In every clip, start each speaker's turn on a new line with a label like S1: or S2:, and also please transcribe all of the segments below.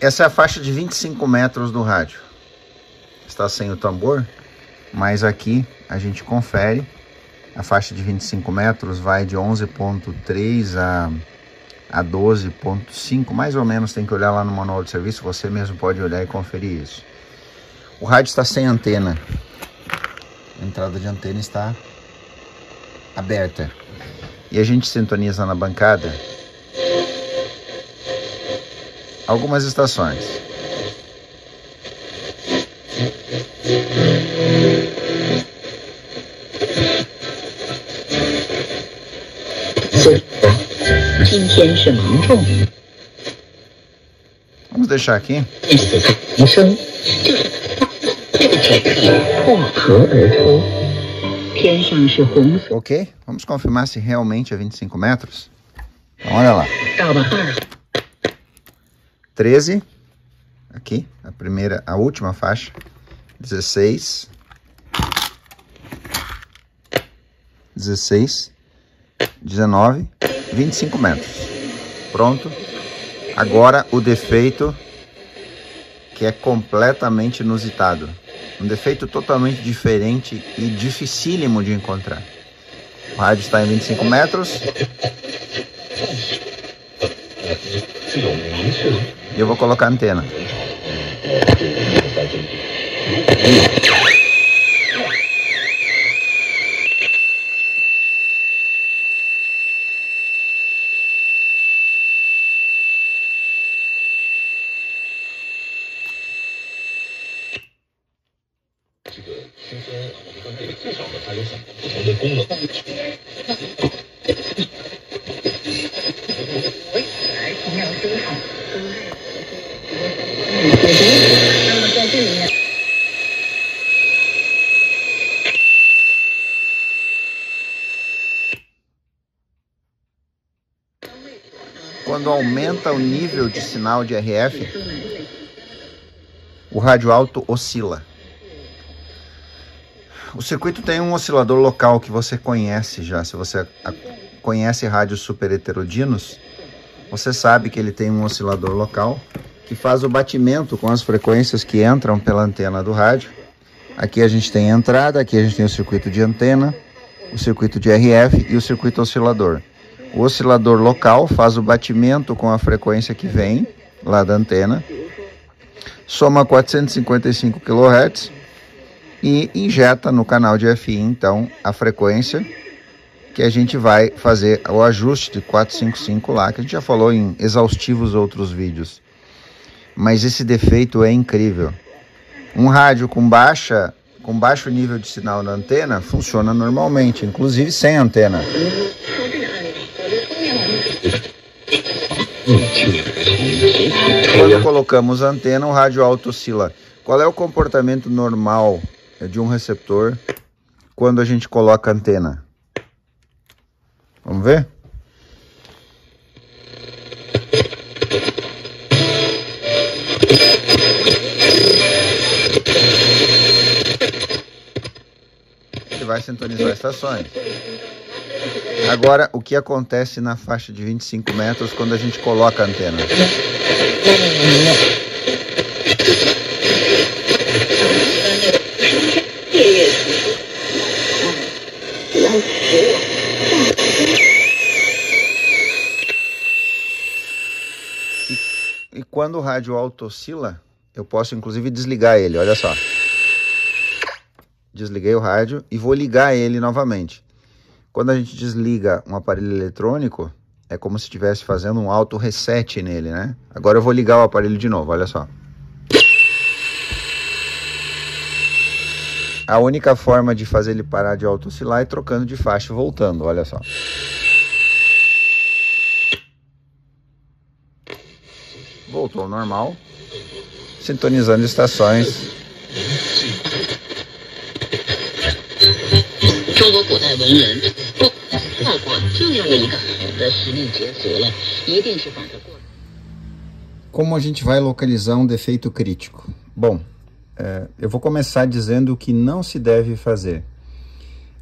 S1: Essa é a faixa de 25 metros do rádio. Está sem o tambor, mas aqui a gente confere. A faixa de 25 metros vai de 11.3 a 12.5, mais ou menos. Tem que olhar lá no manual de serviço, você mesmo pode olhar e conferir isso. O rádio está sem antena. A entrada de antena está aberta. E a gente sintoniza na bancada algumas estações. Vamos deixar aqui. Ok, vamos confirmar se realmente é 25 metros. Então, olha lá. 13, aqui, a última faixa, 16, 19, 25 metros. Pronto. Agora o defeito, que é completamente inusitado. Um defeito totalmente diferente e dificílimo de encontrar. O rádio está em 25 metros. E eu vou colocar a antena. Quando aumenta o nível de sinal de RF, o rádio alto oscila. O circuito tem um oscilador local que você conhece já. Se você conhece rádios super heterodinos, você sabe que ele tem um oscilador local que faz o batimento com as frequências que entram pela antena do rádio. Aqui a gente tem a entrada, aqui a gente tem o circuito de antena, o circuito de RF e o circuito oscilador. O oscilador local faz o batimento com a frequência que vem lá da antena, soma 455 kHz e injeta no canal de FI, então, a frequência que a gente vai fazer o ajuste de 455 lá, que a gente já falou em exaustivos outros vídeos. Mas esse defeito é incrível. Um rádio com baixo nível de sinal na antena funciona normalmente, inclusive sem antena. Quando colocamos a antena, o rádio alto oscila. Qual é o comportamento normal de um receptor quando a gente coloca a antena? Vamos ver? Ele vai sintonizar estações. Agora, o que acontece na faixa de 25 metros quando a gente coloca a antena? E quando o rádio alto oscila, eu posso inclusive desligar ele, olha só. Desliguei o rádio e vou ligar ele novamente. Quando a gente desliga um aparelho eletrônico, é como se estivesse fazendo um auto reset nele, né? Agora eu vou ligar o aparelho de novo, olha só. A única forma de fazer ele parar de auto oscilar é trocando de faixa e voltando, olha só. Voltou ao normal, sintonizando estações.
S2: 中国古代文人
S1: Como a gente vai localizar um defeito crítico? Bom, eu vou começar dizendo o que não se deve fazer.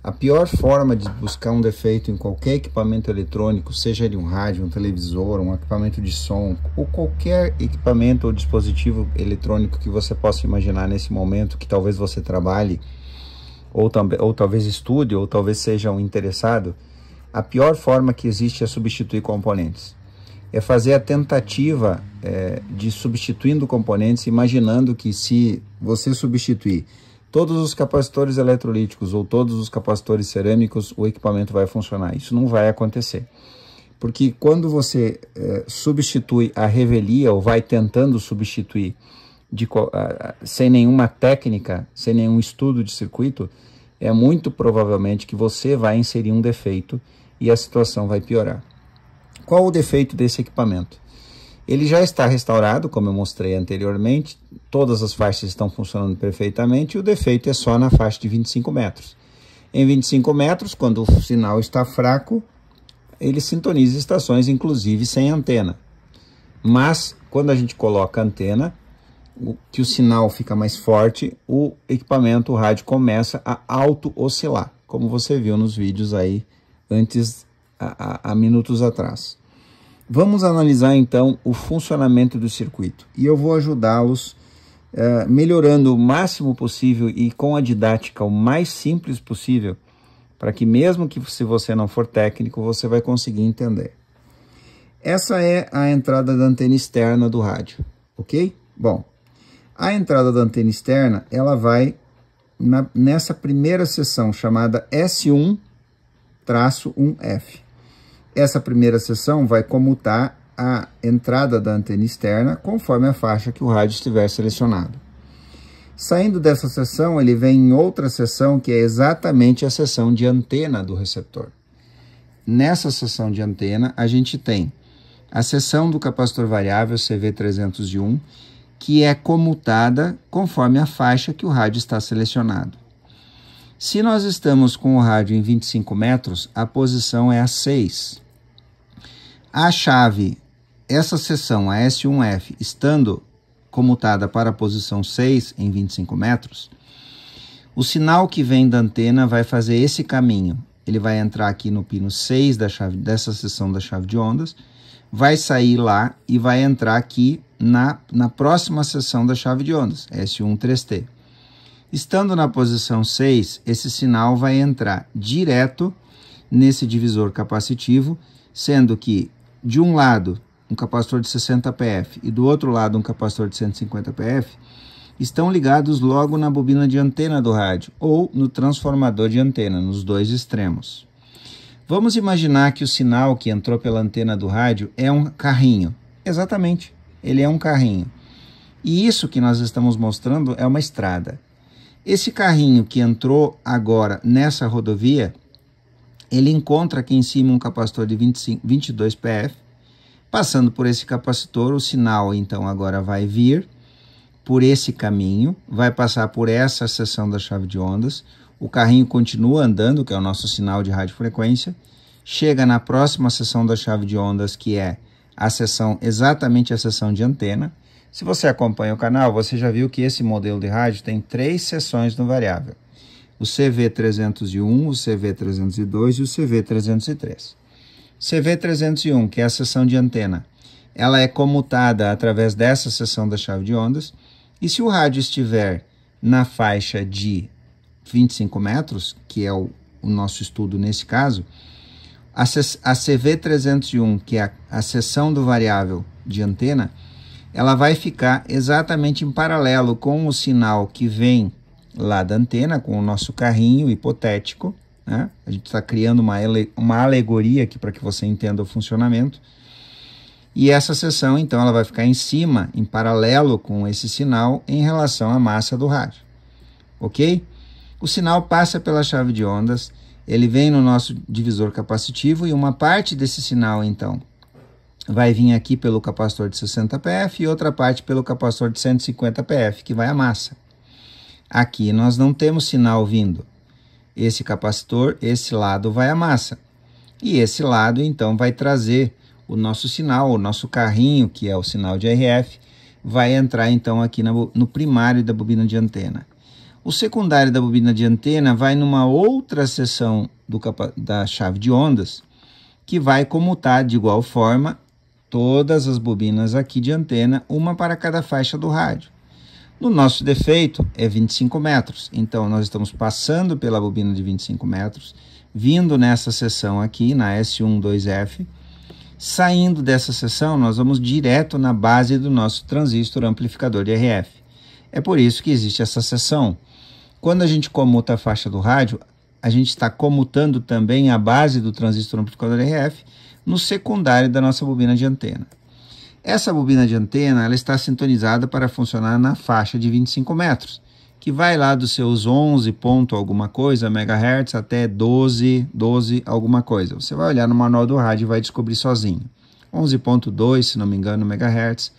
S1: A pior forma de buscar um defeito em qualquer equipamento eletrônico, seja ele um rádio, um televisor, um equipamento de som, ou qualquer equipamento ou dispositivo eletrônico que você possa imaginar nesse momento, que talvez você trabalhe, ou talvez estude, ou talvez seja um interessado, a pior forma que existe é substituir componentes. É fazer a tentativa de substituindo componentes, imaginando que se você substituir todos os capacitores eletrolíticos ou todos os capacitores cerâmicos, o equipamento vai funcionar. Isso não vai acontecer. Porque quando você substitui a revelia ou vai tentando substituir sem nenhuma técnica, sem nenhum estudo de circuito, é muito provavelmente que você vai inserir um defeito e a situação vai piorar. Qual o defeito desse equipamento? Ele já está restaurado, como eu mostrei anteriormente, todas as faixas estão funcionando perfeitamente, e o defeito é só na faixa de 25 metros. Em 25 metros, quando o sinal está fraco, ele sintoniza estações, inclusive sem antena. Mas, quando a gente coloca a antena, que o sinal fica mais forte, o equipamento, o rádio, começa a auto-oscilar, como você viu nos vídeos aí antes, há minutos atrás. Vamos analisar então o funcionamento do circuito e eu vou ajudá-los melhorando o máximo possível e com a didática o mais simples possível, para que mesmo que se você não for técnico, você vai conseguir entender. Essa é a entrada da antena externa do rádio, ok? Bom, a entrada da antena externa, ela vai nessa primeira seção chamada S1-1F. Essa primeira seção vai comutar a entrada da antena externa conforme a faixa que o rádio estiver selecionado. Saindo dessa seção, ele vem em outra seção que é exatamente a seção de antena do receptor. Nessa seção de antena, a gente tem a seção do capacitor variável CV301, que é comutada conforme a faixa que o rádio está selecionado. Se nós estamos com o rádio em 25 metros, a posição é a 6. A chave, essa seção, a S1F, estando comutada para a posição 6 em 25 metros, o sinal que vem da antena vai fazer esse caminho. Ele vai entrar aqui no pino 6 dessa seção da chave de ondas, vai sair lá e vai entrar aqui na próxima seção da chave de ondas, S1-3T. Estando na posição 6, esse sinal vai entrar direto nesse divisor capacitivo, sendo que de um lado um capacitor de 60 pf e do outro lado um capacitor de 150 pf estão ligados logo na bobina de antena do rádio ou no transformador de antena, nos dois extremos. Vamos imaginar que o sinal que entrou pela antena do rádio é um carrinho. Exatamente, ele é um carrinho. E isso que nós estamos mostrando é uma estrada. Esse carrinho que entrou agora nessa rodovia, ele encontra aqui em cima um capacitor de 22 pf. Passando por esse capacitor, o sinal então agora vai vir por esse caminho, vai passar por essa seção da chave de ondas, o carrinho continua andando, que é o nosso sinal de radiofrequência, chega na próxima seção da chave de ondas, que é exatamente a seção de antena. Se você acompanha o canal, você já viu que esse modelo de rádio tem 3 seções no variável. O CV301, o CV302 e o CV303. CV301, que é a seção de antena, ela é comutada através dessa seção da chave de ondas, e se o rádio estiver na faixa de 25 metros, que é o nosso estudo nesse caso, a CV301, que é a seção do variável de antena, ela vai ficar exatamente em paralelo com o sinal que vem lá da antena, com o nosso carrinho hipotético, né? A gente está criando uma alegoria aqui para que você entenda o funcionamento. E essa seção, então, ela vai ficar em cima, em paralelo com esse sinal, em relação à massa do rádio. Ok? O sinal passa pela chave de ondas, ele vem no nosso divisor capacitivo e uma parte desse sinal, então, vai vir aqui pelo capacitor de 60 pf e outra parte pelo capacitor de 150 pf, que vai à massa. Aqui nós não temos sinal vindo. Esse capacitor, esse lado vai à massa. E esse lado, então, vai trazer o nosso sinal, o nosso carrinho, que é o sinal de RF, vai entrar, então, aqui no primário da bobina de antena. O secundário da bobina de antena vai numa outra seção da chave de ondas, que vai comutar de igual forma todas as bobinas aqui de antena, uma para cada faixa do rádio. No nosso defeito é 25 metros, então nós estamos passando pela bobina de 25 metros, vindo nessa seção aqui, na S12F, saindo dessa seção nós vamos direto na base do nosso transistor amplificador de RF. É por isso que existe essa seção. Quando a gente comuta a faixa do rádio, a gente está comutando também a base do transistor amplificador de RF no secundário da nossa bobina de antena. Essa bobina de antena ela está sintonizada para funcionar na faixa de 25 metros, que vai lá dos seus 11 ponto alguma coisa megahertz até 12 alguma coisa. Você vai olhar no manual do rádio e vai descobrir sozinho. 11.2, se não me engano, megahertz,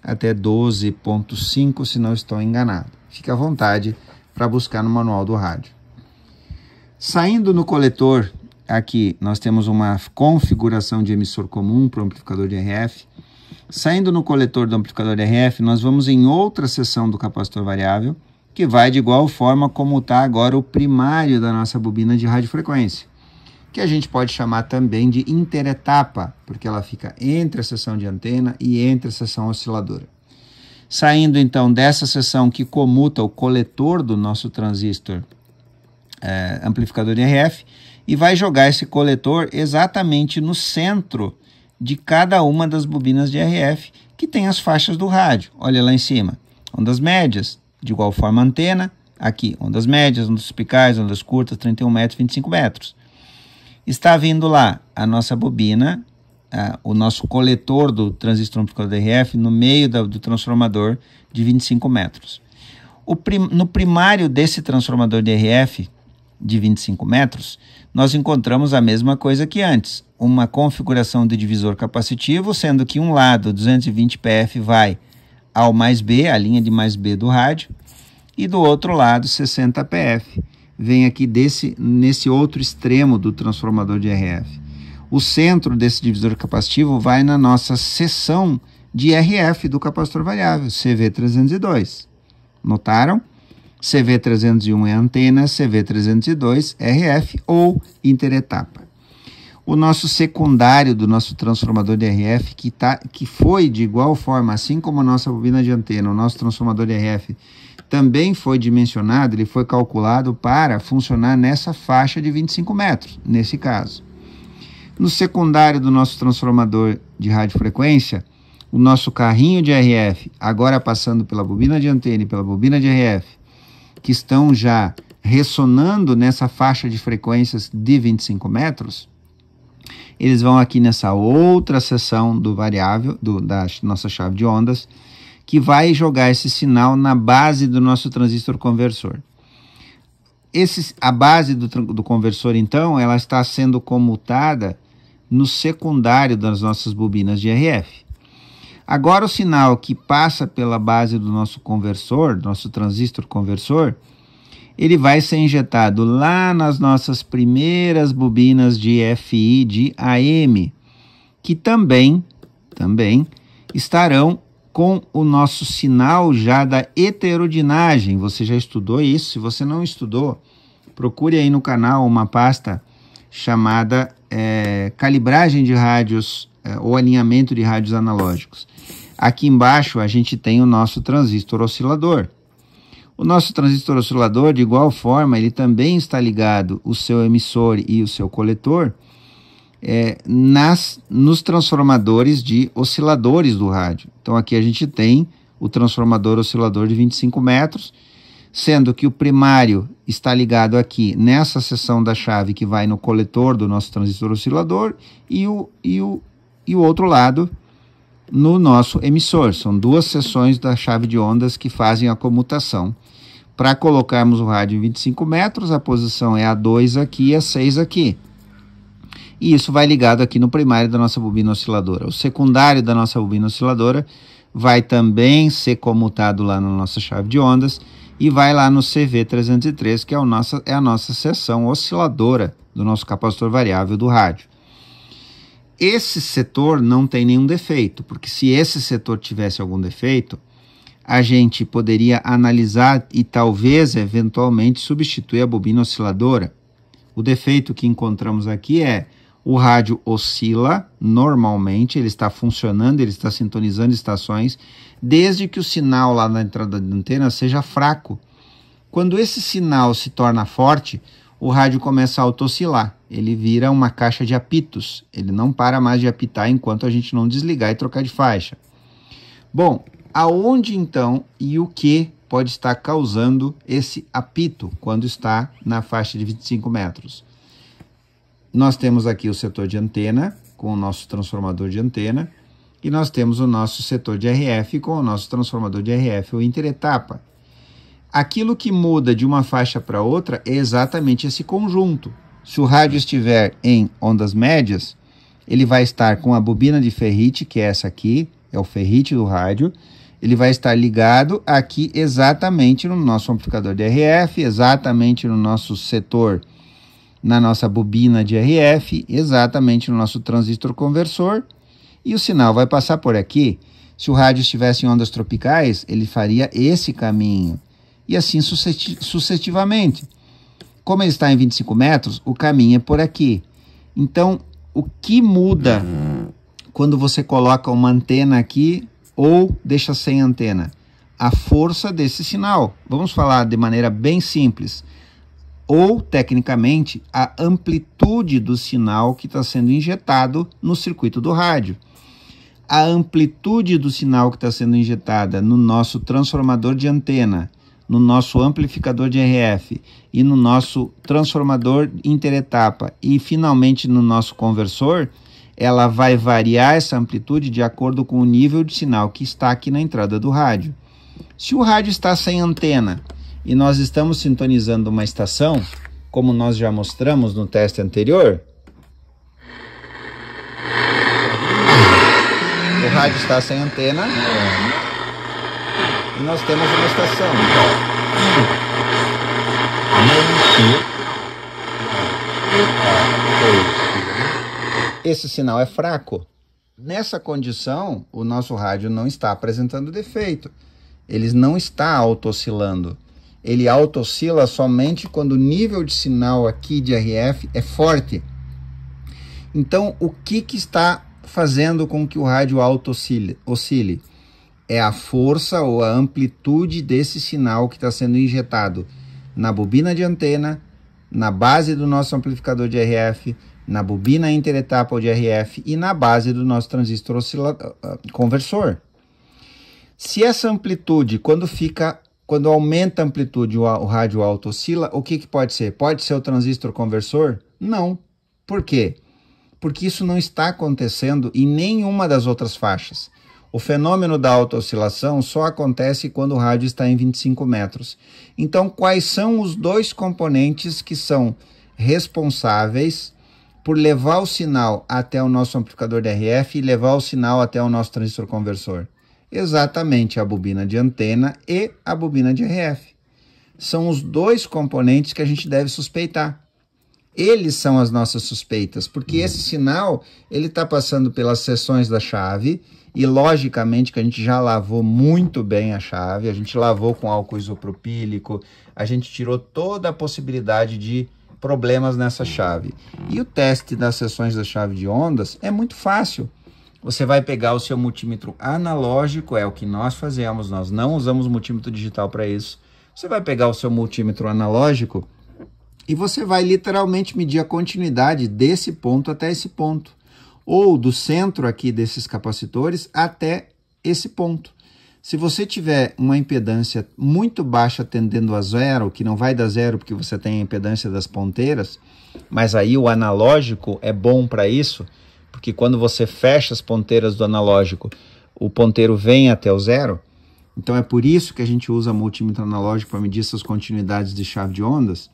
S1: até 12.5, se não estou enganado. Fique à vontade para buscar no manual do rádio. Saindo no coletor, aqui nós temos uma configuração de emissor comum para o amplificador de RF. Saindo no coletor do amplificador de RF, nós vamos em outra seção do capacitor variável, que vai de igual forma comutar agora o primário da nossa bobina de radiofrequência, que a gente pode chamar também de interetapa, porque ela fica entre a seção de antena e entre a seção osciladora. Saindo então dessa seção que comuta o coletor do nosso transistor amplificador de RF, e vai jogar esse coletor exatamente no centro de cada uma das bobinas de RF que tem as faixas do rádio. Olha lá em cima, ondas médias, de igual forma antena, aqui ondas médias, ondas picais, ondas curtas, 31 metros, 25 metros. Está vindo lá a nossa bobina, o nosso coletor do transistor amplificador de RF no meio do transformador de 25 metros. No primário desse transformador de RF de 25 metros, nós encontramos a mesma coisa que antes, uma configuração de divisor capacitivo, sendo que um lado, 220 PF, vai ao mais B, a linha de mais B do rádio, e do outro lado, 60 PF, vem aqui nesse outro extremo do transformador de RF. O centro desse divisor capacitivo vai na nossa seção de RF do capacitor variável, CV302. Notaram? CV301 é antena, CV302 RF ou interetapa. O nosso secundário do nosso transformador de RF, que foi de igual forma, assim como a nossa bobina de antena, o nosso transformador de RF também foi dimensionado, ele foi calculado para funcionar nessa faixa de 25 metros, nesse caso. No secundário do nosso transformador de radiofrequência, o nosso carrinho de RF, agora passando pela bobina de antena e pela bobina de RF, que estão já ressonando nessa faixa de frequências de 25 metros, eles vão aqui nessa outra seção do variável, da nossa chave de ondas, que vai jogar esse sinal na base do nosso transistor conversor. A base do conversor, então, ela está sendo comutada no secundário das nossas bobinas de RF. Agora o sinal que passa pela base do nosso conversor, nosso transistor conversor, ele vai ser injetado lá nas nossas primeiras bobinas de FI de AM, que também estarão com o nosso sinal já da heterodinagem. Você já estudou isso? Se você não estudou, procure aí no canal uma pasta chamada calibragem de rádios ou alinhamento de rádios analógicos. Aqui embaixo a gente tem o nosso transistor oscilador. O nosso transistor oscilador, de igual forma, ele também está ligado, o seu emissor e o seu coletor, nos transformadores de osciladores do rádio. Então aqui a gente tem o transformador oscilador de 25 metros, sendo que o primário está ligado aqui nessa seção da chave que vai no coletor do nosso transistor oscilador e o outro lado no nosso emissor. São duas seções da chave de ondas que fazem a comutação. Para colocarmos o rádio em 25 metros, a posição é a 2 aqui e a 6 aqui. E isso vai ligado aqui no primário da nossa bobina osciladora. O secundário da nossa bobina osciladora vai também ser comutado lá na nossa chave de ondas e vai lá no CV303, que é a nossa seção osciladora do nosso capacitor variável do rádio. esse setor não tem nenhum defeito, porque se esse setor tivesse algum defeito, a gente poderia analisar e talvez, eventualmente, substituir a bobina osciladora. O defeito que encontramos aqui é o rádio oscila normalmente, ele está funcionando, ele está sintonizando estações, desde que o sinal lá na entrada da antena seja fraco. Quando esse sinal se torna forte, o rádio começa a auto-oscilar. Ele vira uma caixa de apitos. Ele não para mais de apitar enquanto a gente não desligar e trocar de faixa. Bom, aonde então e o que pode estar causando esse apito quando está na faixa de 25 metros? Nós temos aqui o setor de antena, com o nosso transformador de antena, e nós temos o nosso setor de RF com o nosso transformador de RF ou interetapa. Aquilo que muda de uma faixa para outra é exatamente esse conjunto. Se o rádio estiver em ondas médias, ele vai estar com a bobina de ferrite, que é essa aqui, é o ferrite do rádio. Ele vai estar ligado aqui exatamente no nosso amplificador de RF, exatamente no nosso setor, na nossa bobina de RF, exatamente no nosso transistor conversor, e o sinal vai passar por aqui. Se o rádio estivesse em ondas tropicais, ele faria esse caminho, e assim sucessivamente. Como ele está em 25 metros, o caminho é por aqui. Então, o que muda quando você coloca uma antena aqui ou deixa sem antena? A força desse sinal. Vamos falar de maneira bem simples. Ou, tecnicamente, a amplitude do sinal que está sendo injetado no circuito do rádio. A amplitude do sinal que está sendo injetada no nosso transformador de antena, no nosso amplificador de RF e no nosso transformador interetapa e, finalmente, no nosso conversor, ela vai variar essa amplitude de acordo com o nível de sinal que está aqui na entrada do rádio. Se o rádio está sem antena e nós estamos sintonizando uma estação, como nós já mostramos no teste anterior, o rádio está sem antena e nós temos uma estação. Esse sinal é fraco. Nessa condição, o nosso rádio não está apresentando defeito. Ele não está auto-oscilando. Ele auto-oscila somente quando o nível de sinal aqui de RF é forte. Então, o que está fazendo com que o rádio auto-oscile? É a força ou a amplitude desse sinal que está sendo injetado na bobina de antena, na base do nosso amplificador de RF, na bobina interetapa ou de RF e na base do nosso transistor conversor. Se essa amplitude, quando aumenta a amplitude, o rádio auto-oscila, o que pode ser? Pode ser o transistor conversor? Não. Por quê? Porque isso não está acontecendo em nenhuma das outras faixas. O fenômeno da auto-oscilação só acontece quando o rádio está em 25 metros. Então, quais são os dois componentes que são responsáveis por levar o sinal até o nosso amplificador de RF e levar o sinal até o nosso transistor conversor? Exatamente a bobina de antena e a bobina de RF. São os dois componentes que a gente deve suspeitar. Eles são as nossas suspeitas, porque esse sinal ele está passando pelas seções da chave e, logicamente, que a gente já lavou muito bem a chave, a gente lavou com álcool isopropílico, a gente tirou toda a possibilidade de problemas nessa chave. E o teste das seções da chave de ondas é muito fácil. Você vai pegar o seu multímetro analógico, é o que nós fazemos, nós não usamos multímetro digital para isso. Você vai pegar o seu multímetro analógico e você vai literalmente medir a continuidade desse ponto até esse ponto, ou do centro aqui desses capacitores até esse ponto. Se você tiver uma impedância muito baixa tendendo a zero, que não vai dar zero porque você tem a impedância das ponteiras, mas aí o analógico é bom para isso, porque quando você fecha as ponteiras do analógico, o ponteiro vem até o zero. Então é por isso que a gente usa multímetro analógico para medir essas continuidades de chave de ondas.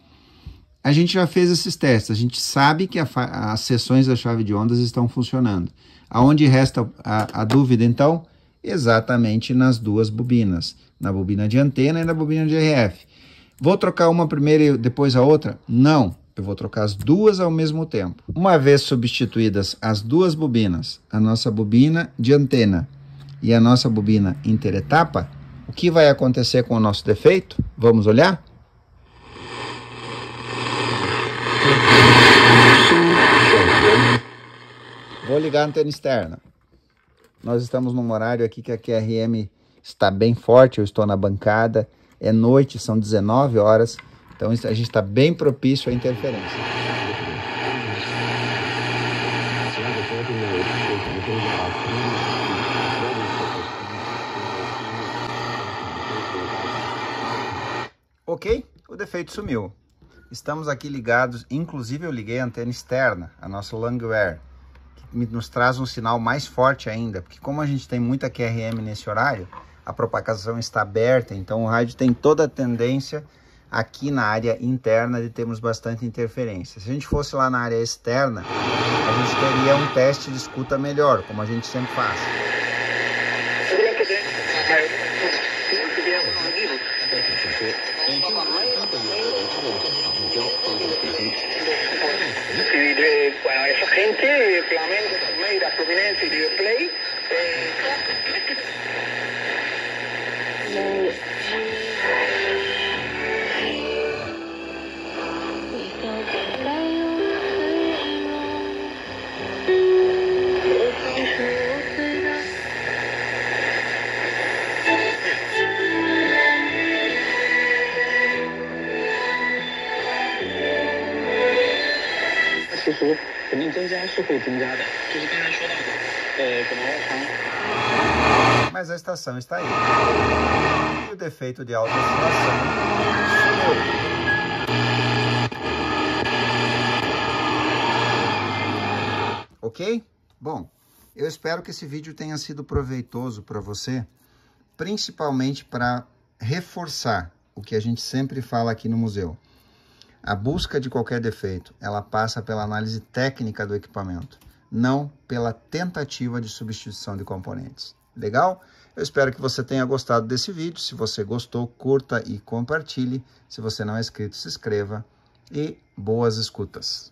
S1: A gente já fez esses testes, a gente sabe que as seções da chave de ondas estão funcionando. Aonde resta a dúvida, então? Exatamente nas duas bobinas, na bobina de antena e na bobina de RF. Vou trocar uma primeiro e depois a outra? Não, Eu vou trocar as duas ao mesmo tempo. Uma vez substituídas as duas bobinas, a nossa bobina de antena e a nossa bobina interetapa, o que vai acontecer com o nosso defeito? Vamos olhar? Vou ligar a antena externa. Nós estamos num horário aqui que a QRM está bem forte, eu estou na bancada, é noite, são 19 horas, então a gente está bem propício à interferência. Ok? O defeito sumiu. Estamos aqui ligados, inclusive eu liguei a antena externa, a nossa Langware, que nos traz um sinal mais forte ainda, porque como a gente tem muita QRM nesse horário, a propagação está aberta, então o rádio tem toda a tendência aqui na área interna de termos bastante interferência. Se a gente fosse lá na área externa, a gente teria um teste de escuta melhor, como a gente sempre faz.
S2: Bueno, esa gente, Flamengo, Palmeiras, Fluminense y River Plate.
S1: Mas a estação está aí. E o defeito de alta oscilação sumiu. Ok? Bom, eu espero que esse vídeo tenha sido proveitoso para você, principalmente para reforçar o que a gente sempre fala aqui no museu. A busca de qualquer defeito, ela passa pela análise técnica do equipamento, não pela tentativa de substituição de componentes. Legal? Eu espero que você tenha gostado desse vídeo. Se você gostou, curta e compartilhe. Se você não é inscrito, se inscreva. E boas escutas.